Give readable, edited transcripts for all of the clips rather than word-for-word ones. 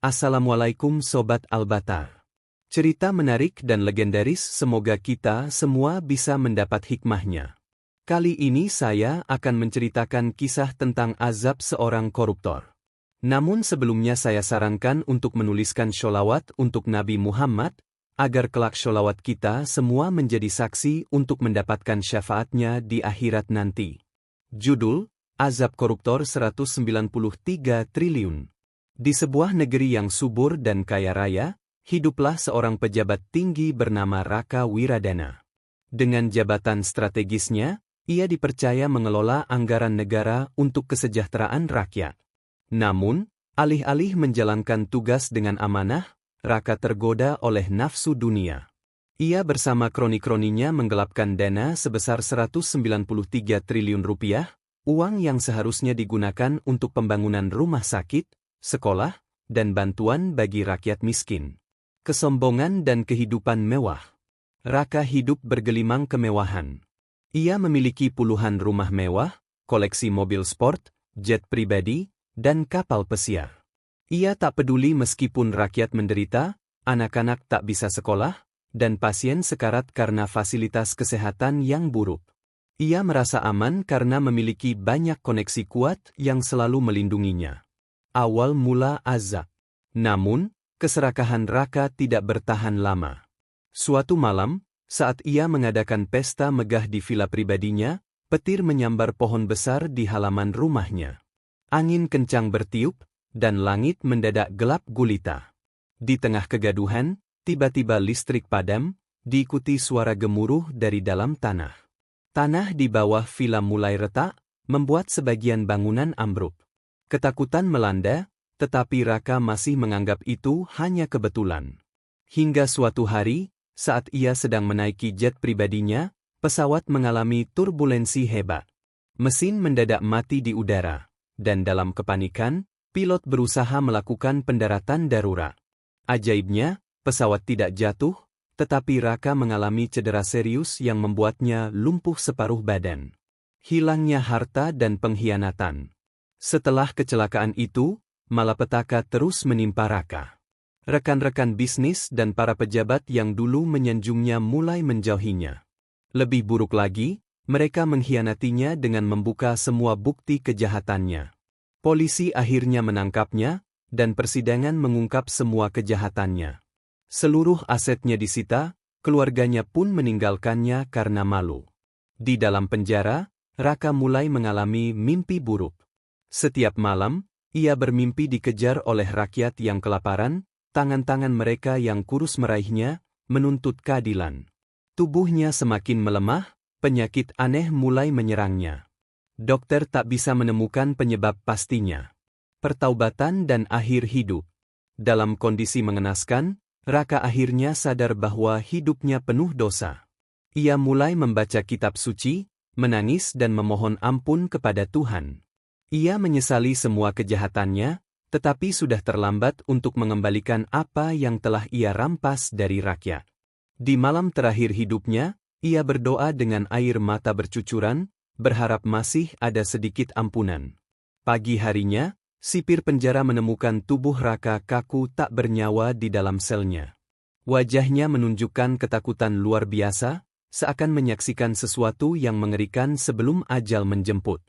Assalamualaikum Sobat Albatar. Cerita menarik dan legendaris, semoga kita semua bisa mendapat hikmahnya. Kali ini saya akan menceritakan kisah tentang azab seorang koruptor. Namun sebelumnya saya sarankan untuk menuliskan sholawat untuk Nabi Muhammad, agar kelak sholawat kita semua menjadi saksi untuk mendapatkan syafaatnya di akhirat nanti. Judul, Azab Koruptor 193 Triliun. Di sebuah negeri yang subur dan kaya raya, hiduplah seorang pejabat tinggi bernama Raka Wiradana. Dengan jabatan strategisnya, ia dipercaya mengelola anggaran negara untuk kesejahteraan rakyat. Namun, alih-alih menjalankan tugas dengan amanah, Raka tergoda oleh nafsu dunia. Ia bersama kroni-kroninya menggelapkan dana sebesar 193 triliun rupiah, uang yang seharusnya digunakan untuk pembangunan rumah sakit, sekolah, dan bantuan bagi rakyat miskin. Kesombongan dan kehidupan mewah. Raka hidup bergelimang kemewahan. Ia memiliki puluhan rumah mewah, koleksi mobil sport, jet pribadi, dan kapal pesiar. Ia tak peduli meskipun rakyat menderita, anak-anak tak bisa sekolah, dan pasien sekarat karena fasilitas kesehatan yang buruk. Ia merasa aman karena memiliki banyak koneksi kuat yang selalu melindunginya. Awal mula azab. Namun, keserakahan Raka tidak bertahan lama. Suatu malam, saat ia mengadakan pesta megah di villa pribadinya, petir menyambar pohon besar di halaman rumahnya. Angin kencang bertiup, dan langit mendadak gelap gulita. Di tengah kegaduhan, tiba-tiba listrik padam, diikuti suara gemuruh dari dalam tanah. Tanah di bawah villa mulai retak, membuat sebagian bangunan ambruk. Ketakutan melanda, tetapi Raka masih menganggap itu hanya kebetulan. Hingga suatu hari, saat ia sedang menaiki jet pribadinya, pesawat mengalami turbulensi hebat. Mesin mendadak mati di udara, dan dalam kepanikan, pilot berusaha melakukan pendaratan darurat. Ajaibnya, pesawat tidak jatuh, tetapi Raka mengalami cedera serius yang membuatnya lumpuh separuh badan. Hilangnya harta dan pengkhianatan. Setelah kecelakaan itu, malapetaka terus menimpa Raka. Rekan-rekan bisnis dan para pejabat yang dulu menyanjungnya mulai menjauhinya. Lebih buruk lagi, mereka mengkhianatinya dengan membuka semua bukti kejahatannya. Polisi akhirnya menangkapnya, dan persidangan mengungkap semua kejahatannya. Seluruh asetnya disita, keluarganya pun meninggalkannya karena malu. Di dalam penjara, Raka mulai mengalami mimpi buruk. Setiap malam, ia bermimpi dikejar oleh rakyat yang kelaparan, tangan-tangan mereka yang kurus meraihnya, menuntut keadilan. Tubuhnya semakin melemah, penyakit aneh mulai menyerangnya. Dokter tak bisa menemukan penyebab pastinya. Pertaubatan dan akhir hidup. Dalam kondisi mengenaskan, Raka akhirnya sadar bahwa hidupnya penuh dosa. Ia mulai membaca kitab suci, menangis dan memohon ampun kepada Tuhan. Ia menyesali semua kejahatannya, tetapi sudah terlambat untuk mengembalikan apa yang telah ia rampas dari rakyat. Di malam terakhir hidupnya, ia berdoa dengan air mata bercucuran, berharap masih ada sedikit ampunan. Pagi harinya, sipir penjara menemukan tubuh Raka kaku tak bernyawa di dalam selnya. Wajahnya menunjukkan ketakutan luar biasa, seakan menyaksikan sesuatu yang mengerikan sebelum ajal menjemput.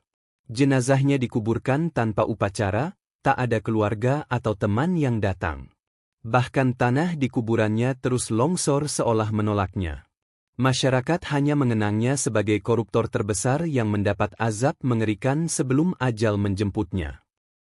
Jenazahnya dikuburkan tanpa upacara, tak ada keluarga atau teman yang datang. Bahkan tanah di kuburannya terus longsor seolah menolaknya. Masyarakat hanya mengenangnya sebagai koruptor terbesar yang mendapat azab mengerikan sebelum ajal menjemputnya.